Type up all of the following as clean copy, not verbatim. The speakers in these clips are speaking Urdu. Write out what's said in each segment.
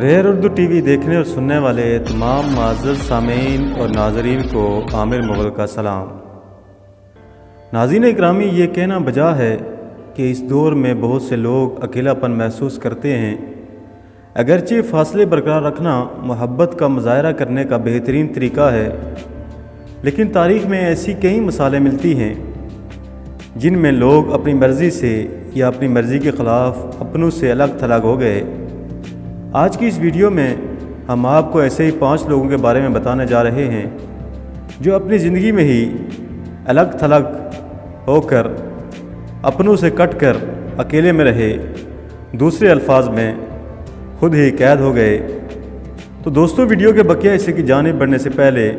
ریئر اردو ٹی وی دیکھنے اور سننے والے تمام معزز سامعین اور ناظرین کو عامر مغل کا سلام۔ ناظرین اکرامی، یہ کہنا بجا ہے کہ اس دور میں بہت سے لوگ اکیلا پن محسوس کرتے ہیں۔ اگرچہ فاصلے برقرار رکھنا محبت کا مظاہرہ کرنے کا بہترین طریقہ ہے، لیکن تاریخ میں ایسی کئی مثالیں ملتی ہیں جن میں لوگ اپنی مرضی سے یا اپنی مرضی کے خلاف اپنوں سے الگ تھلگ ہو گئے۔ آج کی اس ویڈیو میں ہم آپ کو ایسے ہی 5 لوگوں کے بارے میں بتانے جا رہے ہیں جو اپنی زندگی میں ہی الگ تھلگ ہو کر اپنوں سے کٹ کر اکیلے میں رہے، دوسرے الفاظ میں خود ہی قید ہو گئے۔ تو دوستو، ویڈیو کے بقیہ حصے کی جانب بڑھنے سے پہلے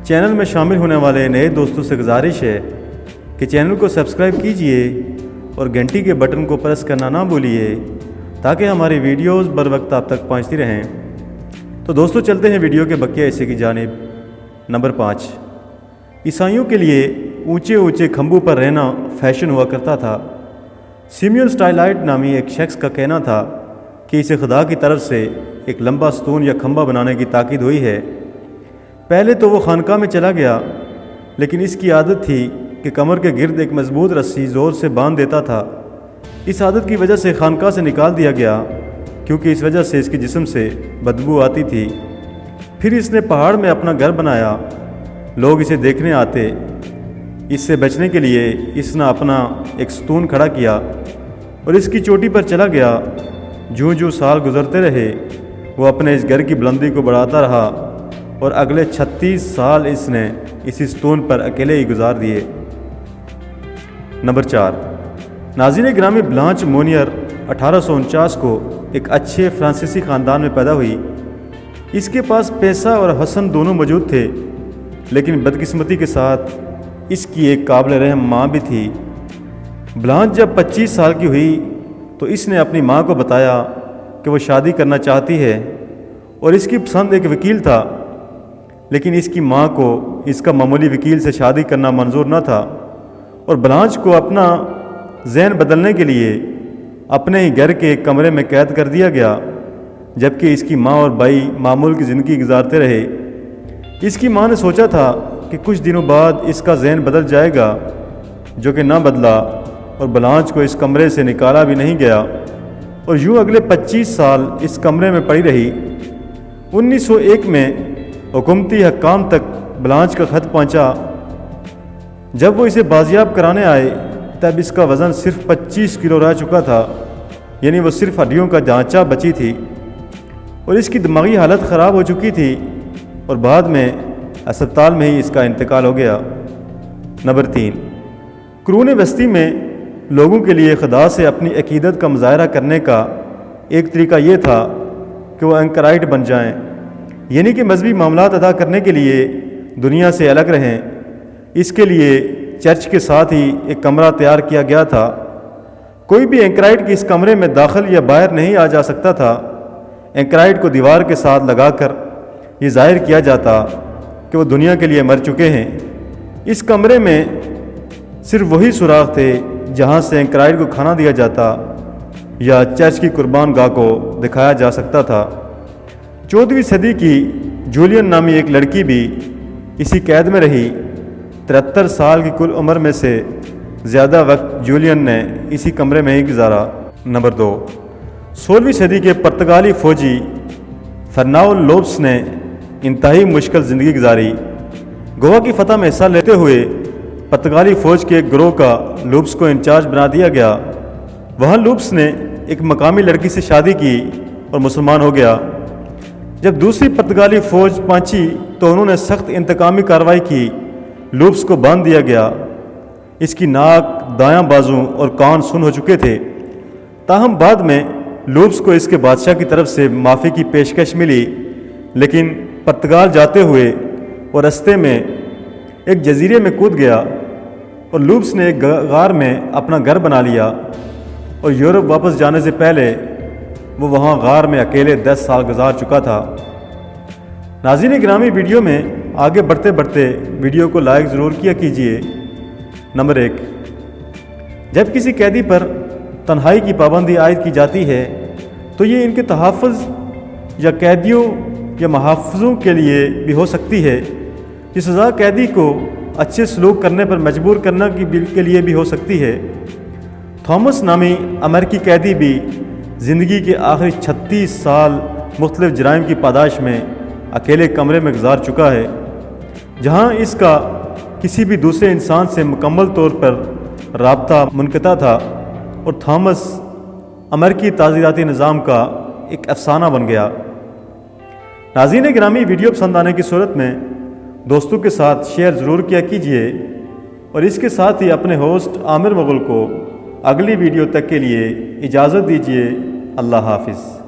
چینل میں شامل ہونے والے نئے دوستوں سے گزارش ہے کہ چینل کو سبسکرائب کیجئے اور گھنٹی کے بٹن کو پریس کرنا نہ بھولیے تاکہ ہماری ویڈیوز بر وقت آپ تک پہنچتی رہیں۔ تو دوستو، چلتے ہیں ویڈیو کے بقیہ حصے کی جانب۔ نمبر 5، عیسائیوں کے لیے اونچے اونچے کھمبوں پر رہنا فیشن ہوا کرتا تھا۔ سیمیون سٹائلائٹ نامی ایک شخص کا کہنا تھا کہ اسے خدا کی طرف سے ایک لمبا ستون یا کھمبا بنانے کی تاکید ہوئی ہے۔ پہلے تو وہ خانقاہ میں چلا گیا، لیکن اس کی عادت تھی کہ کمر کے گرد ایک مضبوط رسی زور سے باندھ دیتا تھا۔ اس عادت کی وجہ سے خانقاہ سے نکال دیا گیا، کیونکہ اس وجہ سے اس کے جسم سے بدبو آتی تھی۔ پھر اس نے پہاڑ میں اپنا گھر بنایا، لوگ اسے دیکھنے آتے۔ اس سے بچنے کے لیے اس نے اپنا ایک ستون کھڑا کیا اور اس کی چوٹی پر چلا گیا۔ جوں جوں سال گزرتے رہے، وہ اپنے اس گھر کی بلندی کو بڑھاتا رہا اور اگلے 36 سال اس نے اسی ستون پر اکیلے ہی گزار دیے۔ نمبر 4، ناظرین گرامی، بلانچ مونیئر 1849 کو ایک اچھے فرانسیسی خاندان میں پیدا ہوئی۔ اس کے پاس پیسہ اور حسن دونوں موجود تھے، لیکن بدقسمتی کے ساتھ اس کی ایک قابل رحم ماں بھی تھی۔ بلانچ جب 25 سال کی ہوئی تو اس نے اپنی ماں کو بتایا کہ وہ شادی کرنا چاہتی ہے اور اس کی پسند ایک وکیل تھا، لیکن اس کی ماں کو اس کا معمولی وکیل سے شادی کرنا منظور نہ تھا، اور بلانچ کو اپنا ذہن بدلنے کے لیے اپنے ہی گھر کے ایک کمرے میں قید کر دیا گیا، جبکہ اس کی ماں اور بھائی معمول کی زندگی گزارتے رہے۔ اس کی ماں نے سوچا تھا کہ کچھ دنوں بعد اس کا ذہن بدل جائے گا، جو کہ نہ بدلا، اور بلانچ کو اس کمرے سے نکالا بھی نہیں گیا، اور یوں اگلے 25 سال اس کمرے میں پڑی رہی۔ 1901 میں حکومتی حکام تک بلانچ کا خط پہنچا۔ جب وہ اسے بازیاب کرانے آئے تب اس کا وزن صرف 25 کلو رہ چکا تھا، یعنی وہ صرف ہڈیوں کا ڈھانچہ بچی تھی، اور اس کی دماغی حالت خراب ہو چکی تھی، اور بعد میں اسپتال میں ہی اس کا انتقال ہو گیا۔ نمبر 3، قرون وسطی میں لوگوں کے لیے خدا سے اپنی عقیدت کا مظاہرہ کرنے کا ایک طریقہ یہ تھا کہ وہ اینکرائٹ بن جائیں، یعنی کہ مذہبی معاملات ادا کرنے کے لیے دنیا سے الگ رہیں۔ اس کے لیے چرچ کے ساتھ ہی ایک کمرہ تیار کیا گیا تھا۔ کوئی بھی اینکرائٹ کی اس کمرے میں داخل یا باہر نہیں آ جا سکتا تھا۔ اینکرائٹ کو دیوار کے ساتھ لگا کر یہ ظاہر کیا جاتا کہ وہ دنیا کے لیے مر چکے ہیں۔ اس کمرے میں صرف وہی سوراخ تھے جہاں سے اینکرائٹ کو کھانا دیا جاتا یا چرچ کی قربان گاہ کو دکھایا جا سکتا تھا۔ 14ویں صدی کی جولین نامی ایک لڑکی بھی اسی قید میں رہی۔ 73 سال کی کل عمر میں سے زیادہ وقت جولین نے اسی کمرے میں ہی گزارا۔ نمبر 2، 16ویں صدی کے پرتگالی فوجی فرناؤ لوپس نے انتہائی مشکل زندگی گزاری۔ گوا کی فتح میں حصہ لیتے ہوئے پرتگالی فوج کے ایک گروہ کا لوپس کو انچارج بنا دیا گیا۔ وہاں لوپس نے ایک مقامی لڑکی سے شادی کی اور مسلمان ہو گیا۔ جب دوسری پرتگالی فوج پہنچی تو انہوں نے سخت انتقامی کارروائی کی۔ لوپس کو باندھ دیا گیا۔ اس کی ناک، دایاں بازو اور کان سن ہو چکے تھے۔ تاہم بعد میں لوپس کو اس کے بادشاہ کی طرف سے معافی کی پیشکش ملی، لیکن پرتگال جاتے ہوئے وہ رستے میں ایک جزیرے میں کود گیا اور لوپس نے ایک غار میں اپنا گھر بنا لیا، اور یورپ واپس جانے سے پہلے وہ وہاں غار میں اکیلے 10 سال گزار چکا تھا۔ ناظرین گرامی، ویڈیو میں آگے بڑھتے بڑھتے ویڈیو کو لائک ضرور کیا کیجئے۔ نمبر 1، جب کسی قیدی پر تنہائی کی پابندی عائد کی جاتی ہے تو یہ ان کے تحفظ یا قیدیوں یا محافظوں کے لیے بھی ہو سکتی ہے۔ یہ سزا قیدی کو اچھے سلوک کرنے پر مجبور کرنا کے لیے بھی ہو سکتی ہے۔ تھامس نامی امریکی قیدی بھی زندگی کے آخری 36 سال مختلف جرائم کی پاداش میں اکیلے کمرے میں گزار چکا ہے، جہاں اس کا کسی بھی دوسرے انسان سے مکمل طور پر رابطہ منقطع تھا، اور تھامس امریکی تعزیراتی نظام کا ایک افسانہ بن گیا۔ ناظرین گرامی، ویڈیو پسند آنے کی صورت میں دوستوں کے ساتھ شیئر ضرور کیا کیجیے، اور اس کے ساتھ ہی اپنے ہوسٹ عامر مغل کو اگلی ویڈیو تک کے لیے اجازت دیجیے۔ اللہ حافظ۔